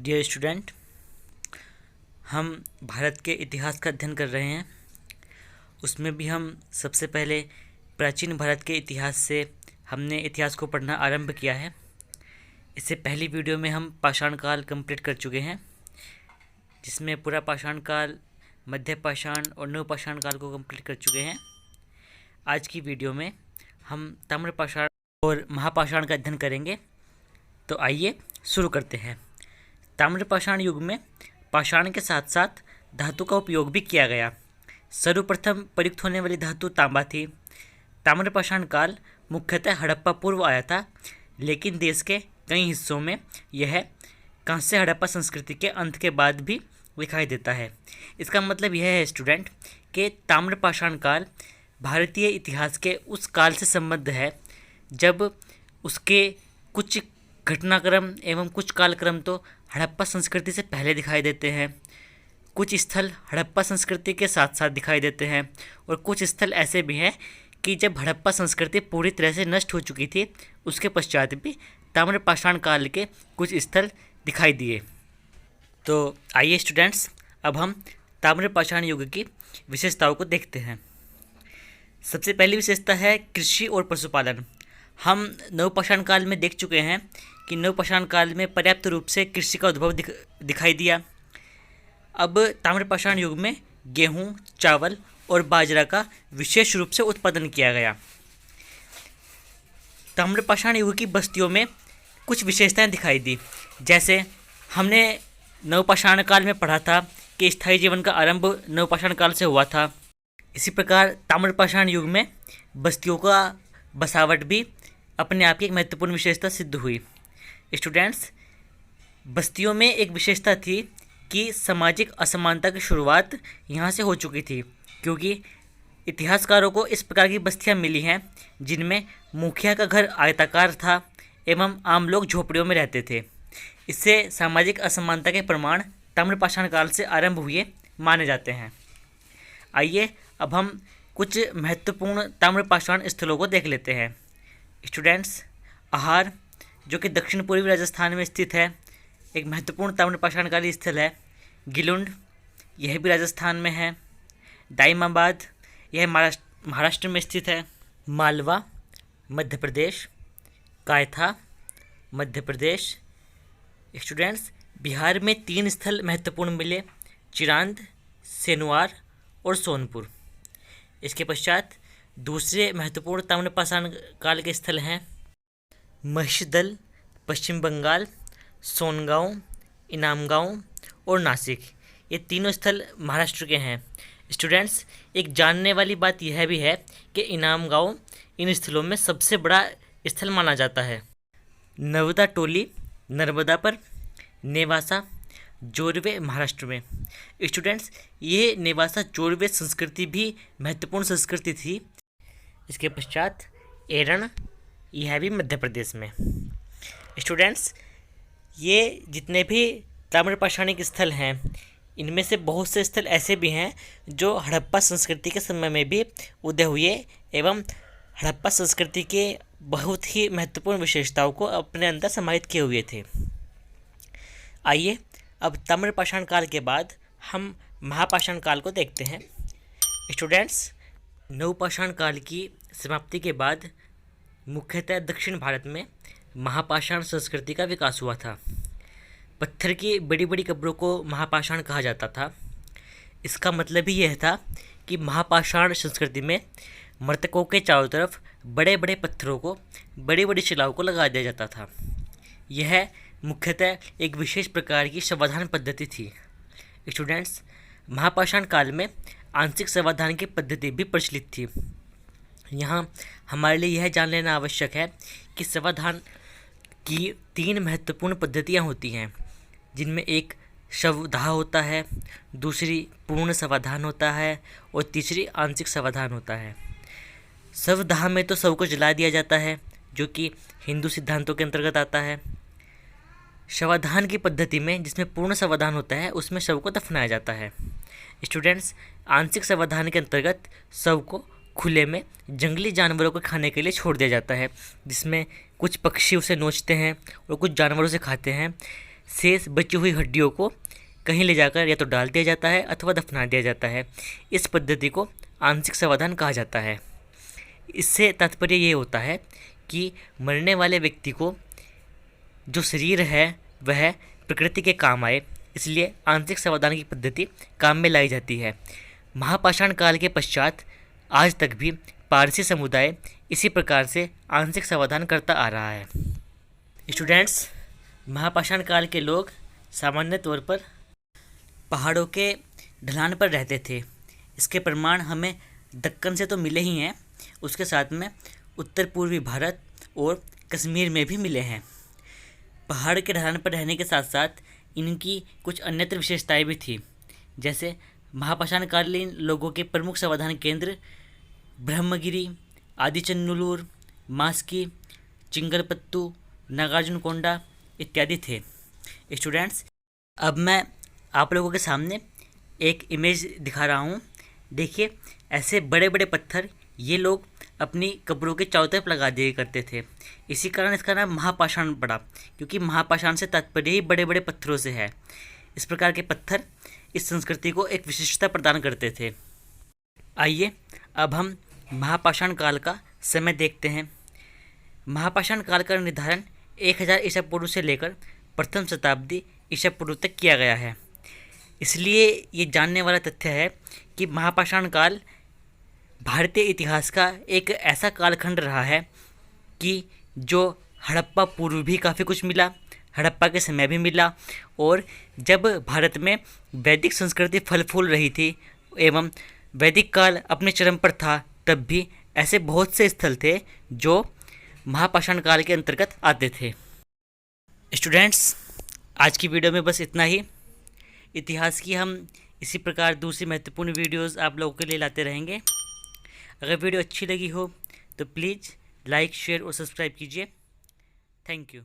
Dear student, हम भारत के इतिहास का अध्ययन कर रहे हैं। उसमें भी हम सबसे पहले प्राचीन भारत के इतिहास से हमने इतिहास को पढ़ना आरंभ किया है। इससे पहली वीडियो में हम पाषाण काल कंप्लीट कर चुके हैं, जिसमें पूरा पाषाण काल, मध्य पाषाण और नवपाषाण काल को कंप्लीट कर चुके हैं। आज की वीडियो में हम ताम्र पाषाण और महापाषाण का अध्ययन करेंगे। तो आइए शुरू करते हैं। ताम्र पाषाण युग में पाषाण के साथ साथ धातु का उपयोग भी किया गया। सर्वप्रथम प्रयुक्त होने वाली धातु तांबा थी। ताम्र पाषाण काल मुख्यतः हड़प्पा पूर्व आया था, लेकिन देश के कई हिस्सों में यह कांस्य हड़प्पा संस्कृति के अंत के बाद भी दिखाई देता है। इसका मतलब यह है स्टूडेंट कि ताम्र पाषाण काल भारतीय इतिहास के उस काल से संबद्ध है जब उसके कुछ घटनाक्रम एवं कुछ कालक्रम तो हड़प्पा संस्कृति से पहले दिखाई देते हैं, कुछ स्थल हड़प्पा संस्कृति के साथ साथ दिखाई देते हैं और कुछ स्थल ऐसे भी हैं कि जब हड़प्पा संस्कृति पूरी तरह से नष्ट हो चुकी थी उसके पश्चात भी ताम्र पाषाण काल के कुछ स्थल दिखाई दिए। तो आइए स्टूडेंट्स, अब हम ताम्र पाषाण युग की विशेषताओं को देखते हैं। सबसे पहली विशेषता है कृषि और पशुपालन। हम नवपाषाण काल में देख चुके हैं कि नवपाषाण काल में पर्याप्त रूप से कृषि का उद्भव दिखाई दिया। अब ताम्रपाषाण युग में गेहूं, चावल और बाजरा का विशेष रूप से उत्पादन किया गया। ताम्रपाषाण युग की बस्तियों में कुछ विशेषताएं दिखाई दी, जैसे हमने नवपाषाण काल में पढ़ा था कि स्थायी जीवन का आरंभ नवपाषाण काल से हुआ था। इसी प्रकार ताम्रपाषाण युग में बस्तियों का बसावट भी अपने आप की एक महत्वपूर्ण विशेषता सिद्ध हुई। स्टूडेंट्स, बस्तियों में एक विशेषता थी कि सामाजिक असमानता की शुरुआत यहाँ से हो चुकी थी, क्योंकि इतिहासकारों को इस प्रकार की बस्तियाँ मिली हैं जिनमें मुखिया का घर आयताकार था एवं आम लोग झोपड़ियों में रहते थे। इससे सामाजिक असमानता के प्रमाण ताम्रपाषाण काल से आरंभ हुए माने जाते हैं। आइए अब हम कुछ महत्वपूर्ण ताम्रपाषाण स्थलों को देख लेते हैं। स्टूडेंट्स, आहार, जो कि दक्षिण पूर्वी राजस्थान में स्थित है, एक महत्वपूर्ण ताम्रपाषाण कालीन स्थल है। गिलुंड, यह भी राजस्थान में है। दाइमाबाद, यह महाराष्ट्र में स्थित है। मालवा, मध्य प्रदेश। कायथा, मध्य प्रदेश। स्टूडेंट्स, बिहार में 3 स्थल महत्वपूर्ण मिले: चिरांद, सेनुआर और सोनपुर। इसके पश्चात दूसरे महत्वपूर्ण ताम्रपाषाण काल के स्थल हैं महिषदल, पश्चिम बंगाल, सोनगांव, इनामगांव और नासिक। ये तीनों स्थल महाराष्ट्र के हैं। स्टूडेंट्स, एक जानने वाली बात यह भी है कि इनामगांव इन स्थलों में सबसे बड़ा स्थल माना जाता है। नर्मदा टोली नर्मदा पर, नेवासा जोरवे महाराष्ट्र में। स्टूडेंट्स, ये नेवासा जोरवे संस्कृति भी महत्वपूर्ण संस्कृति थी। इसके पश्चात एरण, यह भी मध्य प्रदेश में। स्टूडेंट्स, ये जितने भी ताम्रपाषाणिक स्थल हैं, इनमें से बहुत से स्थल ऐसे भी हैं जो हड़प्पा संस्कृति के समय में भी उदय हुए एवं हड़प्पा संस्कृति के बहुत ही महत्वपूर्ण विशेषताओं को अपने अंदर समाहित किए हुए थे। आइए अब ताम्रपाषाण काल के बाद हम महापाषाण काल को देखते हैं। स्टूडेंट्स, नवपाषाण काल की समाप्ति के बाद मुख्यतः दक्षिण भारत में महापाषाण संस्कृति का विकास हुआ था। पत्थर की बड़ी बड़ी कब्रों को महापाषाण कहा जाता था। इसका मतलब ही यह था कि महापाषाण संस्कृति में मृतकों के चारों तरफ बड़े बड़े पत्थरों को, बड़ी बड़ी शिलाओं को लगा दिया जाता था। यह मुख्यतः एक विशेष प्रकार की शवाधान पद्धति थी। स्टूडेंट्स, महापाषाण काल में आंशिक शवाधान की पद्धति भी प्रचलित थी। यहाँ हमारे लिए यह जान लेना आवश्यक है कि शवाधान की 3 महत्वपूर्ण पद्धतियाँ होती हैं, जिनमें एक शवदाह होता है, दूसरी पूर्ण शवाधान होता है और तीसरी आंशिक शवाधान होता है। शवदाह में तो शव को जला दिया जाता है, जो कि हिंदू सिद्धांतों के अंतर्गत आता है। शवाधान की पद्धति में, जिसमें पूर्ण शवाधान होता है, उसमें शव को दफनाया जाता है। स्टूडेंट्स, आंशिक शवाधान के अंतर्गत शव को खुले में जंगली जानवरों को खाने के लिए छोड़ दिया जाता है, जिसमें कुछ पक्षी उसे नोचते हैं और कुछ जानवर उसे खाते हैं। शेष बची हुई हड्डियों को कहीं ले जाकर या तो डाल दिया जाता है अथवा दफना दिया जाता है। इस पद्धति को आंशिक समाधान कहा जाता है। इससे तात्पर्य ये होता है कि मरने वाले व्यक्ति को जो शरीर है वह प्रकृति के काम आए, इसलिए आंशिक समाधान की पद्धति काम में लाई जाती है। महापाषाण काल के पश्चात आज तक भी पारसी समुदाय इसी प्रकार से आंशिक समाधान करता आ रहा है। स्टूडेंट्स, महापाषाण काल के लोग सामान्य तौर पर पहाड़ों के ढलान पर रहते थे। इसके प्रमाण हमें दक्कन से तो मिले ही हैं, उसके साथ में उत्तर पूर्वी भारत और कश्मीर में भी मिले हैं। पहाड़ के ढलान पर रहने के साथ साथ इनकी कुछ अन्यत्र विशेषताएं भी थी। जैसे महापाषाण कालीन लोगों के प्रमुख समाधान केंद्र ब्रह्मगिरी, आदिचन्नुलूर, मास्की, चिंगलपत्तू, नागार्जुनकोंडा इत्यादि थे। स्टूडेंट्स, अब मैं आप लोगों के सामने एक इमेज दिखा रहा हूँ। देखिए, ऐसे बड़े बड़े पत्थर ये लोग अपनी कब्रों के चारों तरफ लगा दिया करते थे। इसी कारण इसका नाम महापाषाण पड़ा, क्योंकि महापाषाण से तात्पर्य ही बड़े बड़े पत्थरों से है। इस प्रकार के पत्थर इस संस्कृति को एक विशिष्टता प्रदान करते थे। आइए अब हम महापाषाण काल का समय देखते हैं। महापाषाण काल का निर्धारण 1000 ईसा पूर्व से लेकर प्रथम शताब्दी ईसा पूर्व तक किया गया है। इसलिए ये जानने वाला तथ्य है कि महापाषाण काल भारतीय इतिहास का एक ऐसा कालखंड रहा है कि जो हड़प्पा पूर्व भी काफ़ी कुछ मिला, हड़प्पा के समय भी मिला, और जब भारत में वैदिक संस्कृति फल फूल रही थी एवं वैदिक काल अपने चरम पर था, तब भी ऐसे बहुत से स्थल थे जो महापाषाण काल के अंतर्गत आते थे। स्टूडेंट्स, आज की वीडियो में बस इतना ही। इतिहास की हम इसी प्रकार दूसरी महत्वपूर्ण वीडियोस आप लोगों के लिए लाते रहेंगे। अगर वीडियो अच्छी लगी हो तो प्लीज़ लाइक, शेयर और सब्सक्राइब कीजिए। Thank you.